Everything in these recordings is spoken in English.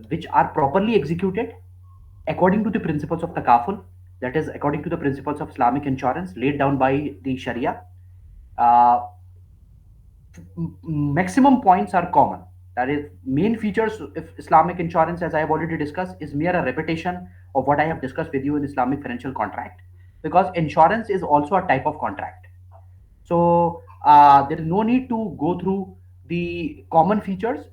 which are properly executed according to the principles of takaful, that is, according to the principles of Islamic insurance laid down by the Sharia. Uh, Maximum points are common. That is, main features of Islamic insurance, as I have already discussed, is mere a repetition of what I have discussed with you in Islamic financial contract, because insurance is also a type of contract. So there is no need to go through the common features.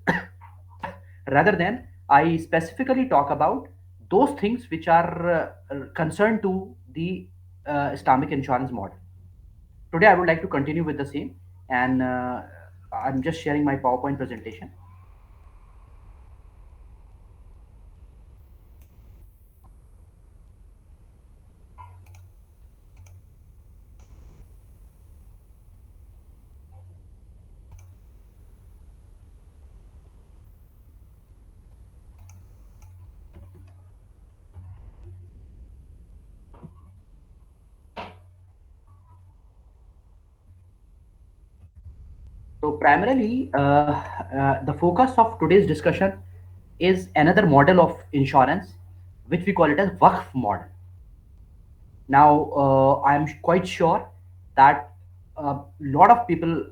Rather than, I specifically talk about those things which are concerned to the Islamic insurance model. Today, I would like to continue with the same, and I'm just sharing my PowerPoint presentation. So, primarily, the focus of today's discussion is another model of insurance, which we call it as Waqf model. Now, I'm quite sure that a lot of people,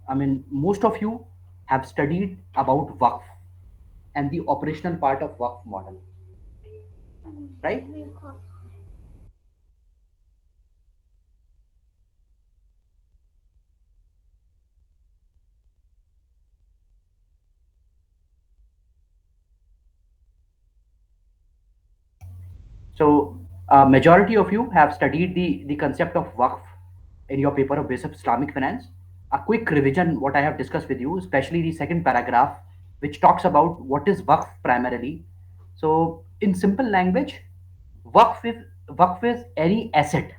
I mean, most of you have studied about Waqf and the operational part of Waqf model, right? So, majority of you have studied the concept of Waqf in your paper of Basic Islamic Finance. A quick revision, what I have discussed with you, especially the second paragraph, which talks about what is Waqf primarily. So, in simple language, Waqf is, Waqf is any asset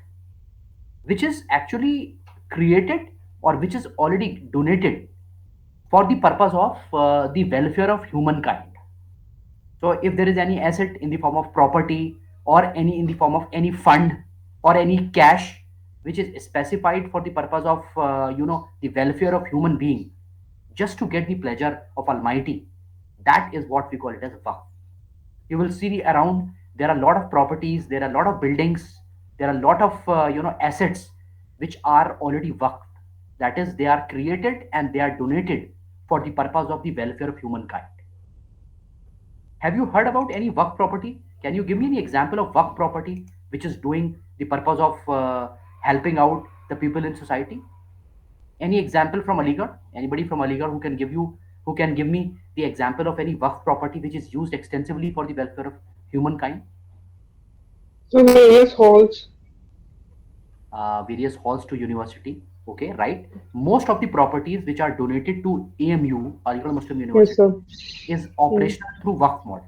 which is actually created or which is already donated for the purpose of the welfare of humankind. So if there is any asset in the form of property or any in the form of any fund or any cash which is specified for the purpose of the welfare of human being, just to get the pleasure of Almighty, that is what we call it as waqf. You will see around, there are a lot of properties, there are a lot of buildings, there are a lot of assets which are already waqf. That is, they are created and they are donated for the purpose of the welfare of humankind. Have you heard about any work property? Can you give me any example of work property which is doing the purpose of helping out the people in society? Any example from Aligarh? Anybody from Aligarh who can give me the example of any work property which is used extensively for the welfare of humankind? So various halls. Various halls to university. Okay, right. Most of the properties which are donated to AMU, Aligarh Muslim Yes, University, sir. is Mm, operational through Waqf model.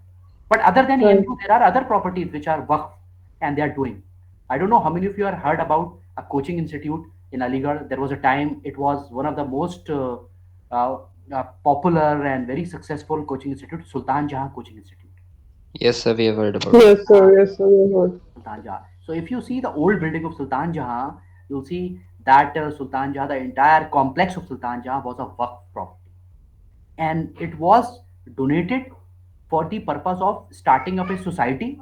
But other than right. AMU, there are other properties which are Waqf and they are doing. I don't know how many of you have heard about a coaching institute in Aligarh. There was a time it was one of the most uh, popular and very successful coaching institute, Sultan Jahan Coaching Institute. Yes, sir, we have heard about it. Yes, sir. Yes, sir. We heard. Sultan Jahan. So if you see the old building of Sultan Jahan, you'll see that Sultan Jahan, the entire complex of Sultan Jahan was a Waqf property, and it was donated for the purpose of starting up a society,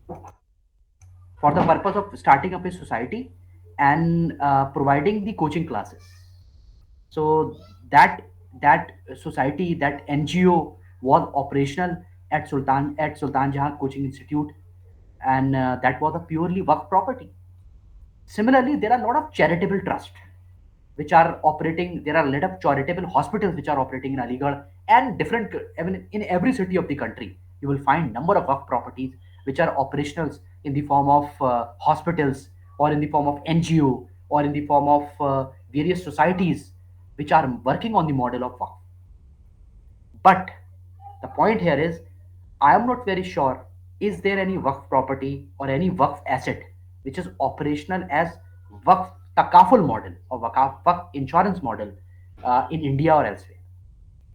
for the purpose of starting up a society and providing the coaching classes. So that that society, that NGO was operational at Sultan Jahan Coaching Institute, and that was a purely work property. Similarly, there are a lot of charitable trusts which are operating. There are a lot of charitable hospitals which are operating in Aligarh and different. I mean, in every city of the country, you will find number of work properties which are operational in the form of hospitals or in the form of NGO or in the form of various societies which are working on the model of work. But the point here is, I am not very sure, is there any work property or any work asset which is operational as work takaful model or work insurance model in India or elsewhere.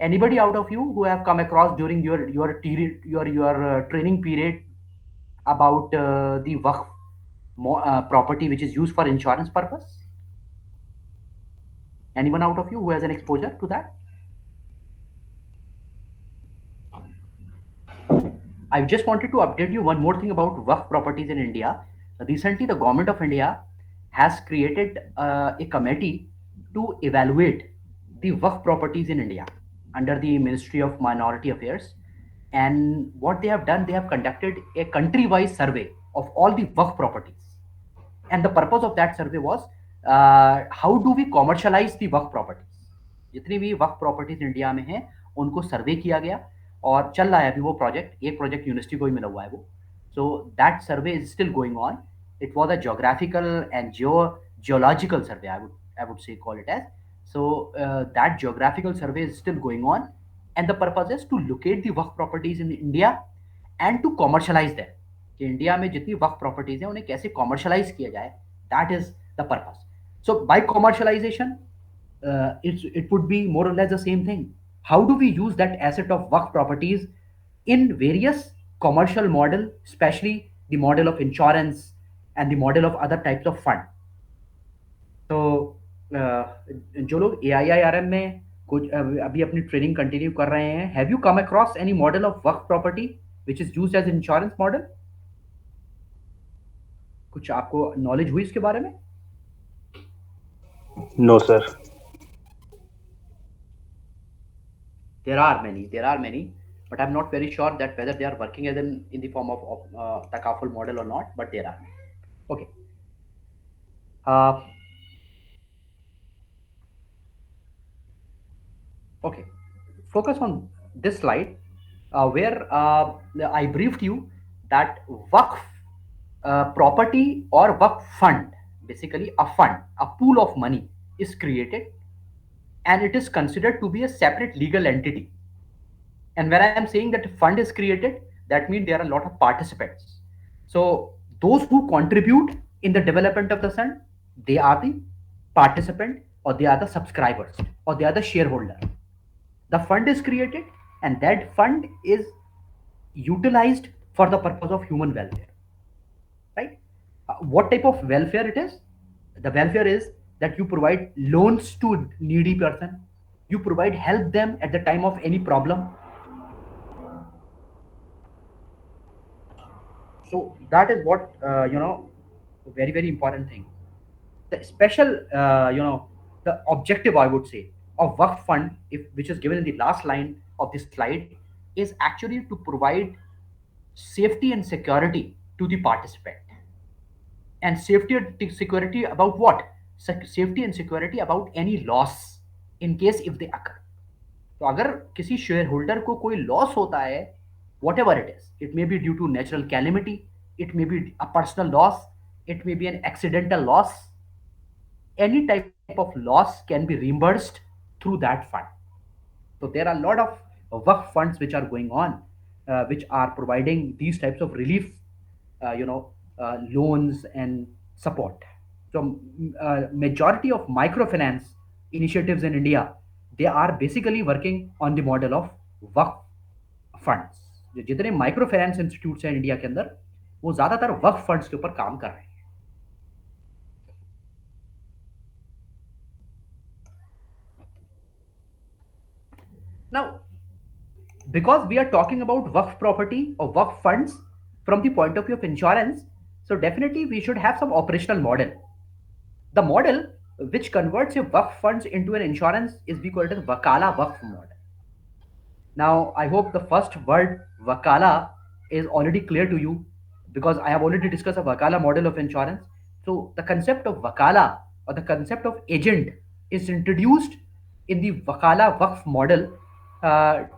Anybody out of you who have come across during your training period about the work property which is used for insurance purpose? Anyone out of you who has an exposure to that? I just wanted to update you one more thing about Waqf properties in India. Recently, the government of India has created a committee to evaluate the Waqf properties in India under the Ministry of Minority Affairs. And what they have done, they have conducted a country-wise survey of all the Waqf properties. And the purpose of that survey was how do we commercialize the Waqf properties, जितनी भी वक्फ properties India में हैं उनको सर्वे किया गया और चल रहा है अभी वो प्रोजेक्ट, एक प्रोजेक्ट यूनिवर्सिटी को ही मिला हुआ है वो. So that survey is still going on. It was a geographical and geological survey, I would say, call it as. So that geographical survey is still going on, and the purpose is to locate the work properties in India and to commercialize them. कि India में जितनी वक्त properties हैं उन्हें कैसे commercialise किया जाए, that is the purpose. So by commercialisation it would be more or less the same thing. How do we use that asset of work properties in various commercial model, especially the model of insurance and the model of other types of fund. तो जो लोग ए आई I R M में कुछ अभी अपनी training continue कर रहे हैं, have you come across any model of work property which is used as insurance model? कुछ आपको नॉलेज हुई इसके बारे में? No, sir. There are many, but I'm not very sure that whether they are working as in the form of takaful model or not, but there are. Okay. Uh, okay. Focus on this slide where I briefed you that Waqf property or Waqf fund, basically a fund, a pool of money is created and it is considered to be a separate legal entity. And when I am saying that a fund is created, that means there are a lot of participants. So those who contribute in the development of the fund, they are the participant, or they are the subscribers, or they are the shareholder. The fund is created and that fund is utilized for the purpose of human welfare, right? What type of welfare it is? The welfare is that you provide loans to needy person, you provide help them at the time of any problem. So that is what very very important thing. The special the objective, I would say, of Waqf fund, which is given in the last line of this slide, is actually to provide safety and security to the participant. And safety and security about what? Safety and security about any loss in case if they occur. तो अगर किसी share holder को कोई loss होता है, whatever it is, it may be due to natural calamity, it may be a personal loss, it may be an accidental loss, any type of loss can be reimbursed through that fund. So there are a lot of work funds which are going on, which are providing these types of relief, loans and support. So majority of microfinance initiatives in India, they are basically working on the model of work funds. जितने micro finance institutes हैं India के अंदर, वो ज्यादातर वक्फ funds के ऊपर काम कर रहे हैं. Now, because we are talking about Waqf property or Waqf funds from the point of view of insurance, so definitely we should have some operational model. The model which converts your Waqf funds into an insurance is we call it as Wakala Waqf model. Now, I hope the first word Wakala is already clear to you because I have already discussed a Wakala model of insurance. So the concept of Wakala or the concept of agent is introduced in the Wakala Waqf model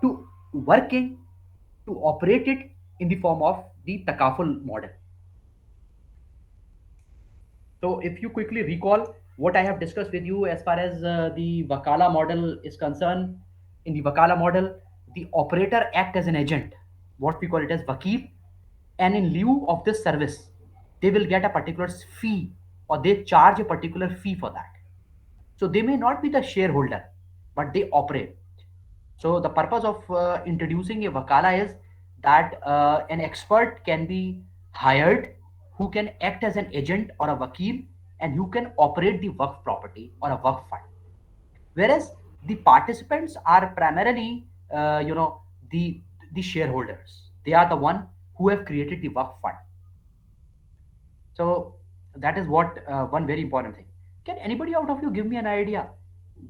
to working to operate it in the form of the Takaful model. So if you quickly recall what I have discussed with you as far as the Wakala model is concerned, in the Wakala model, the operator act as an agent, what we call it as Wakil, and in lieu of this service, they will get a particular fee or they charge a particular fee for that. So they may not be the shareholder, but they operate. So the purpose of introducing a wakala is that an expert can be hired who can act as an agent or a wakil and who can operate the work property or a work fund. Whereas the participants are primarily, the shareholders. They are the one who have created the work fund. So that is what one very important thing. Can anybody out of you give me an idea?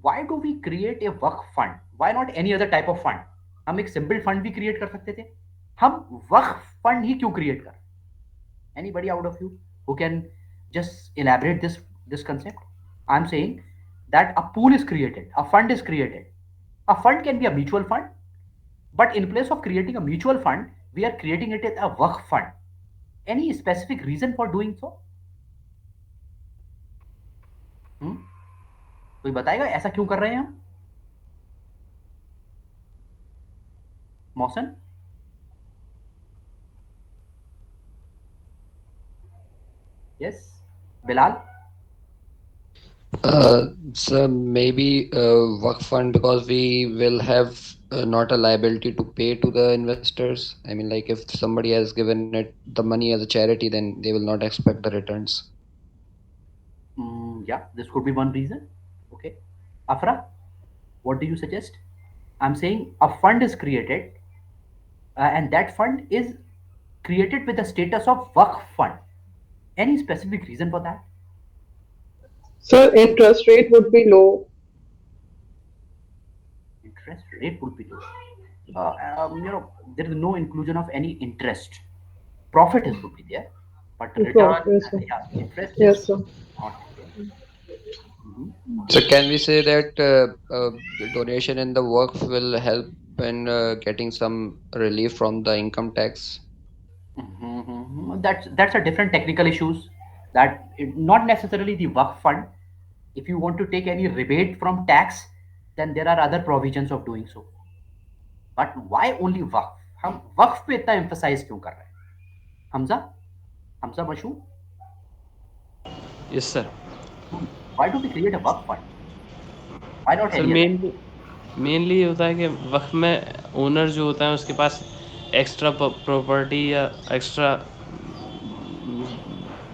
Why do we create a work fund? Why not any other type of fund? हम एक simple fund भी create कर सकते थे. हम वक्फ fund ही क्यों create कर? Anybody out of you who can just elaborate this concept? I'm saying that a pool is created, a fund is created. A fund can be a mutual fund, but in place of creating a mutual fund, we are creating it as a work fund. Any specific reason for doing so? Hmm? कोई बताएगा ऐसा क्यों कर रहे हैं हम? मौसन? Yes. Bilal? So maybe work fund because we will have not a liability to pay to the investors. I mean, like if somebody has given it the money as a charity, then they will not expect the returns. Yeah, this could be one reason. Okay. Afra, what do you suggest? I'm saying a fund is created, and that fund is created with the status of work fund. Any specific reason for that? So interest rate would be low. Interest rate would be low. There is no inclusion of any interest. Profit is would be there, but return, Yes, sir. yeah, interest is Yes, sir. not there. Mhm. So can we say that the donation in the work will help in getting some relief from the income tax? That's a different technical issues. Not necessarily the work fund. If you want to take any rebate from tax, then there are other provisions of doing so. But why only वक्फ? हम वक्फ पे इतना emphasize क्यों कर रहे हैं? हमजा, हमजा मशहूर. Yes sir. Why do we create a work fund? Why not sir any other? Mainly ये होता है कि वक्त में ओनर जो होता है उसके पास एक्स्ट्रा प्रॉपर्टी या एक्स्ट्रा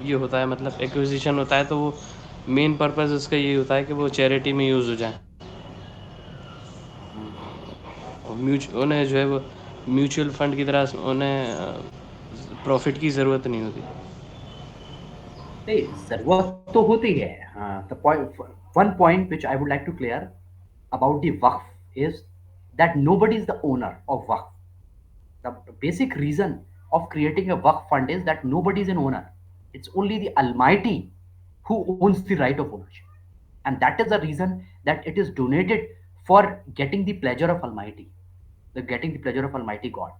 ये होता है, मतलब एक्विजिशन होता है, तो वो मेन पर्पस उसका ये होता है कि वो चैरिटी में यूज़ हो जाए और उन्हें जो है वो म्यूचुअल फंड की तरह उन्हें प्रॉफिट की ज़रूरत नहीं होती. नहीं, जरूरत तो होती है. हाँ, the point, one point which I would like to clear about the waqf is that nobody is the owner of waqf. The basic reason of creating a waqf fund is that nobody is an owner. It's only the Almighty who owns the right of ownership, and that is the reason that it is donated for getting the pleasure of Almighty, the getting the pleasure of Almighty God.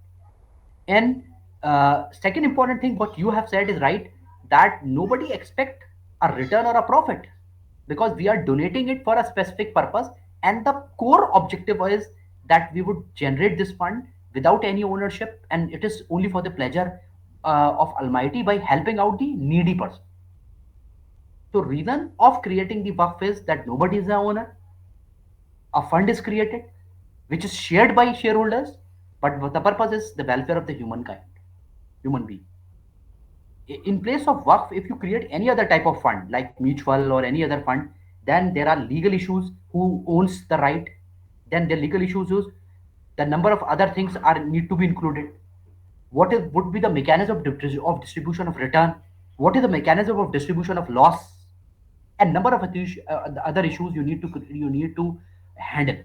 And second important thing, what you have said is right, that nobody expect a return or a profit because we are donating it for a specific purpose. And the core objective is that we would generate this fund without any ownership, and it is only for the pleasure of Almighty by helping out the needy person. So reason of creating the waqf is that nobody is the owner. A fund is created, which is shared by shareholders, but the purpose is the welfare of the humankind, human being. In place of waqf, if you create any other type of fund like mutual or any other fund, then there are legal issues, who owns the right. Then the legal issues is the number of other things are need to be included. What is would be the mechanism of distribution of return? What is the mechanism of distribution of loss? And number of other issues you need to handle.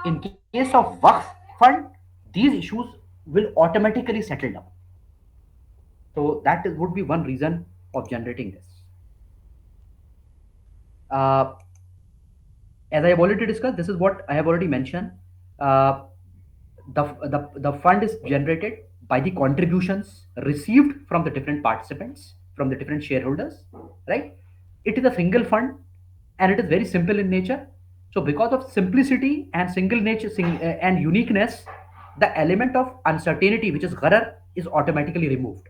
In case of waqf fund, these issues will automatically settle down. So would be one reason of generating this. Uh, as I have already discussed, this is what I have already mentioned. Uh, the fund is generated by the contributions received from the different participants, from the different shareholders, right? It is a single fund and it is very simple in nature. So because of simplicity and single nature and uniqueness, the element of uncertainty, which is gharar, is automatically removed.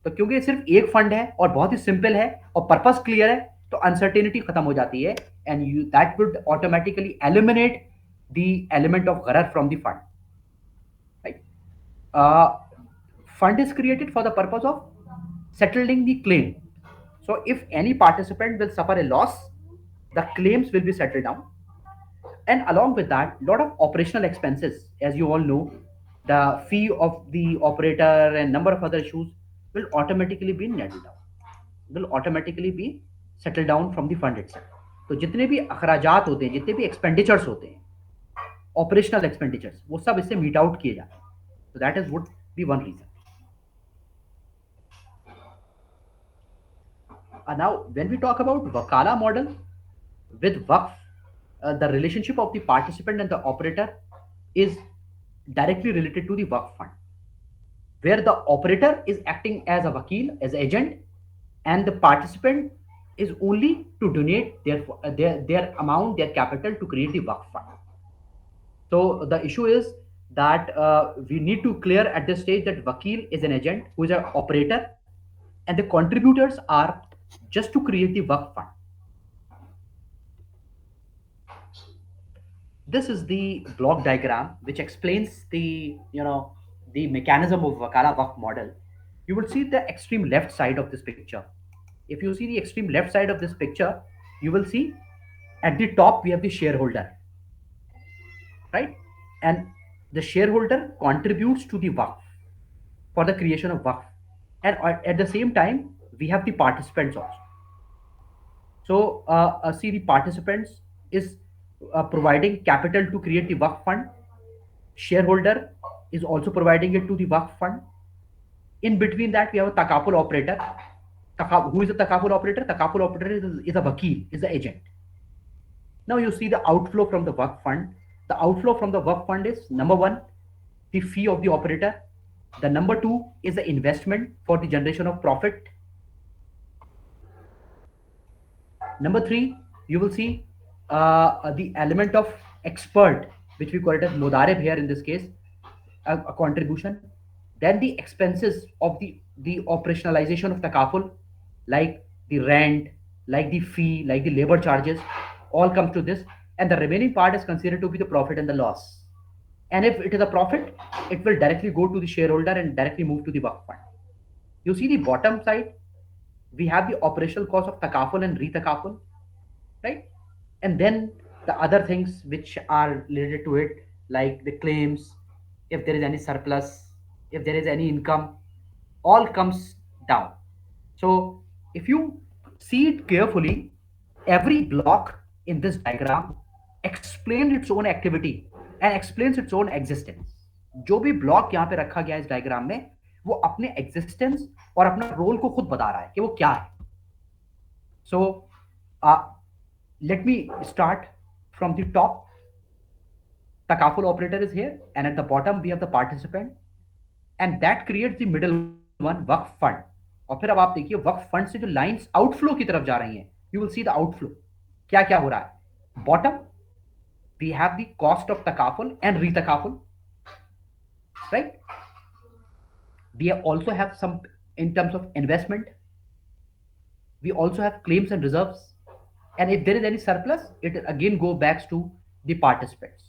तो क्योंकि सिर्फ एक fund है और बहुत ही simple है और purpose clear है, तो अनसर्टेनिटी खत्म हो जाती है, and you that would automatically eliminate the element of गरर from the fund, right? Fund is created for the purpose of settling the claim. So if any participant will suffer a loss, the claims will be settled down. And along with that, lot of operational expenses, as you all know, the fee of the operator and number of other issues will automatically be netted down, will automatically be settled down from the fund itself. तो जितने भी अखराजात होते हैं, जितने भी expenditures होते हैं, operational expenditures, वो सब इससे मीट आउट किए जाते हैं. So that is would be one reason. Now, when we talk about Wakala model with Waqf, the relationship of the participant and the operator is directly related to the Waqf fund, where the operator is acting as a wakil, as agent, and the participant is only to donate their amount, their capital to create the Waqf fund. So the issue is that we need to clear at this stage that wakil is an agent who is an operator, and the contributors are just to create the Waqf fund. This is the block diagram which explains the mechanism of Wakala Waqf model. You will see the extreme left side of this picture. If you see the extreme left side of this picture, you will see at the top we have the shareholder, right? And the shareholder contributes to the Waqf for the creation of Waqf. And at the same time, we have the participants also. So, see, the participants is providing capital to create the Waqf fund. Shareholder is also providing it to the Waqf fund. In between that, we have a takaful operator. Who is a takaful operator? Takaful operator is a wakil, is the agent. Now you see the outflow from the Waqf fund. The outflow from the Waqf fund is number one, the fee of the operator. The number two is the investment for the generation of profit. Number three, you will see the element of expert, which we call it as modarib here in this case, a contribution. Then the expenses of the operationalization of takaful, like the rent, like the fee, like the labor charges, all comes to this. And the remaining part is considered to be the profit and the loss. And if it is a profit, it will directly go to the shareholder and directly move to the Waqf fund. You see the bottom side, we have the operational cost of takaful and retakaful, right? And then the other things which are related to it, like the claims, if there is any surplus, if there is any income, all comes down. So if you see it carefully, every block in this diagram explains its own activity and explains its own existence. जो भी block यहाँ पे रखा गया है इस diagram में, वो अपने एग्जिस्टेंस और अपना रोल को खुद बता रहा है कि वो क्या है. So uh, let me start from the top. Takaful operator is here, and at the bottom we have the participant, and that creates the middle one, Waqf fund. और फिर अब आप देखिए वक्फ फंड से जो लाइंस आउटफ्लो की तरफ जा रही हैं, you will see the outflow. क्या क्या हो रहा है? Bottom we have the cost of takaful and retakaful, right? We also have some in terms of investment. We also have claims and reserves, and if there is any surplus, it again go back to the participants.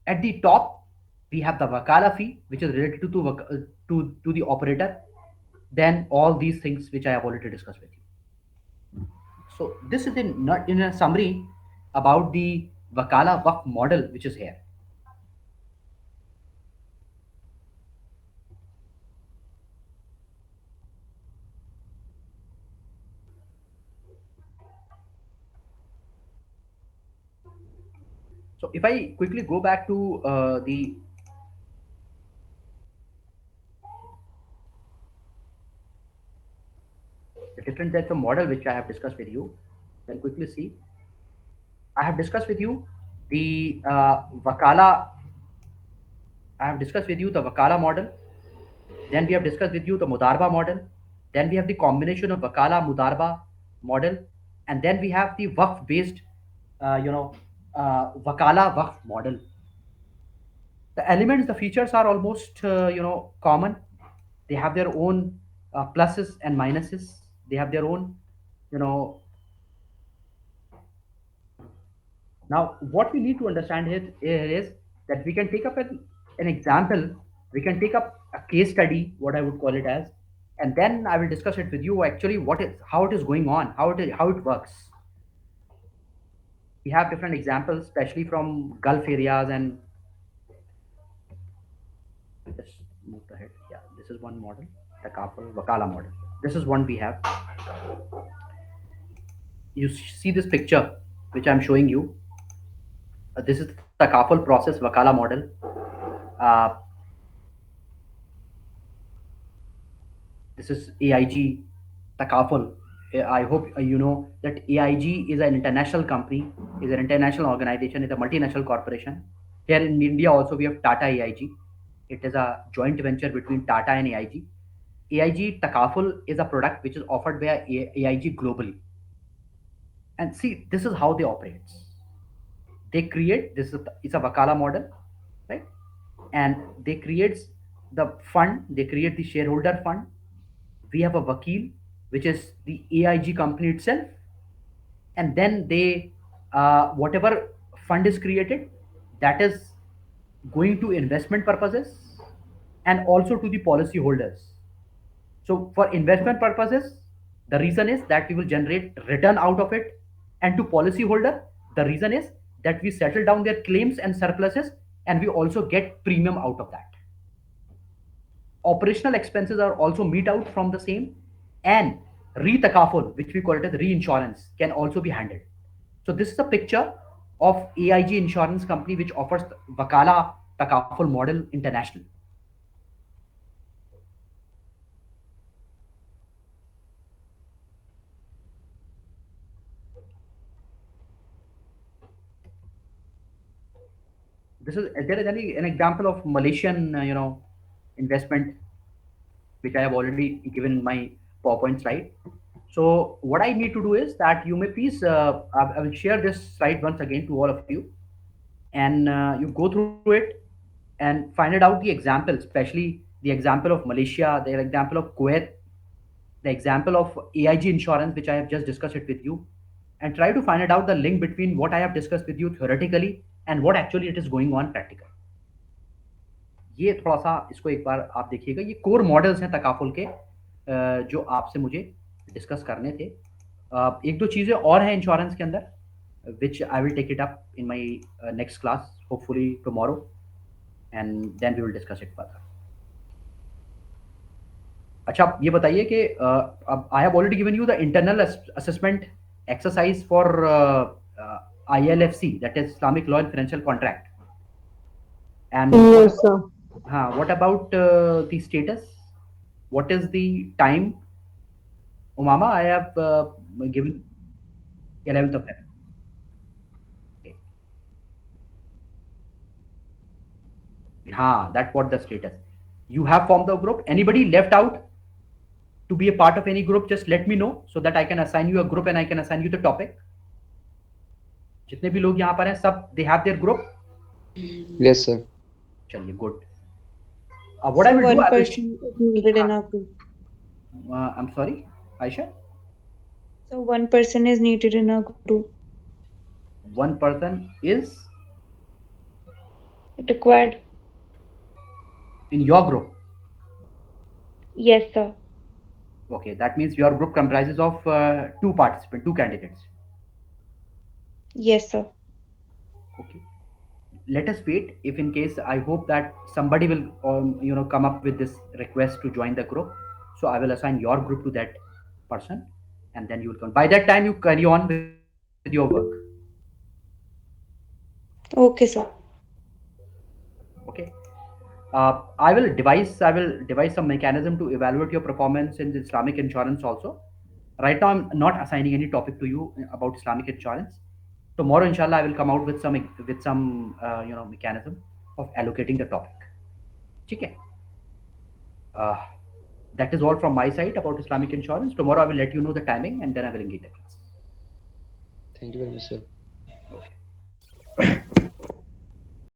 At the top, we have the wakala fee, which is related to the operator. Then all these things which I have already discussed with you. So this is in a summary about the wakala waqf model which is here. So if I quickly go back to the different types of model which I have discussed with you, then quickly see. I have discussed with you the wakala. I have discussed with you the wakala model. Then we have discussed with you the mudarba model. Then we have the combination of wakala mudarba model, and then we have the waqf based, wakala waqf model. The elements, the features are almost common. They have their own pluses and minuses. They have their own, you know. Now, what we need to understand here is that we can take up an example. We can take up a case study, what I would call it as, and then I will discuss it with you. Actually, how it is going on, how it works. We have different examples, especially from Gulf areas and Move ahead. Yeah, this is one model, the Takaful Wakala model. This is one we have. You see this picture which I'm showing you. This is the Takaful process Wakala model. Uh, this is AIG Takaful. I hope you know that AIG is an international company, is an international organization, is a multinational corporation. Here in India also we have Tata AIG. It is a joint venture between Tata and AIG. AIG Takaful is a product which is offered by AIG globally. And see, this is how they operate. They create this is it's a Wakala model, right? And they create the fund. They create the shareholder fund. We have a Vakil, which is the AIG company itself, and then they whatever fund is created, that is going to investment purposes and also to the policy holders. So for investment purposes, the reason is that we will generate return out of it, and to policyholder, the reason is that we settle down their claims and surpluses, and we also get premium out of that. Operational expenses are also meet out from the same, and re-takaful, which we call it as reinsurance, can also be handled. So this is a picture of AIG insurance company which offers Wakala Takaful model international. This is there is any an example of Malaysian investment which I have already given in my PowerPoint slide. So what I need to do is that you may please I will share this slide once again to all of you, and you go through it and find it out the example, especially the example of Malaysia, the example of Kuwait, the example of AIG insurance, which I have just discussed it with you, and try to find it out the link between what I have discussed with you theoretically and what actually it is going on practical. ये थोड़ा सा इसको एक बार आप देखिएगा, ये core models हैं takaful के जो आपसे मुझे डिस्कस करने थे. एक दो चीज़ें और हैं इंश्योरेंस के अंदर which I will take it up in my next class, hopefully tomorrow, and then we will discuss it further. अच्छा, आप ये बताइए कि अब I have already given you the internal assessment exercise for ILFC, that is Islamic Law and Financial Contract. And Yes, sir. what about the status? What is the time? Umama, I have given 11th of February. Okay. That's what the status. You have formed the group. Anybody left out to be a part of any group? Just let me know so that I can assign you a group and I can assign you the topic. जितने भी लोग यहाँ पर हैं सब they have their group. Yes, sir. चलिए, good. What I will do, One I will. person is needed in our group. I'm sorry, Aisha. So one person is needed in our group. One person is Required. in your group. Yes, sir. Okay, that means your group comprises of two participants, two candidates. Yes, sir. Okay. Let us wait. If in case, I hope that somebody will come up with this request to join the group. So I will assign your group to that person, and then you will come. By that time, you carry on with your work. Okay, sir. Okay. I will devise some mechanism to evaluate your performance in the Islamic insurance also. Right now, I'm not assigning any topic to you about Islamic insurance. Tomorrow, inshallah, I will come out with some mechanism of allocating the topic. Okay. Uh, that is all from my side about Islamic insurance. Tomorrow, I will let you know the timing, and then I will engage the class. Thank you very much, sir. Okay.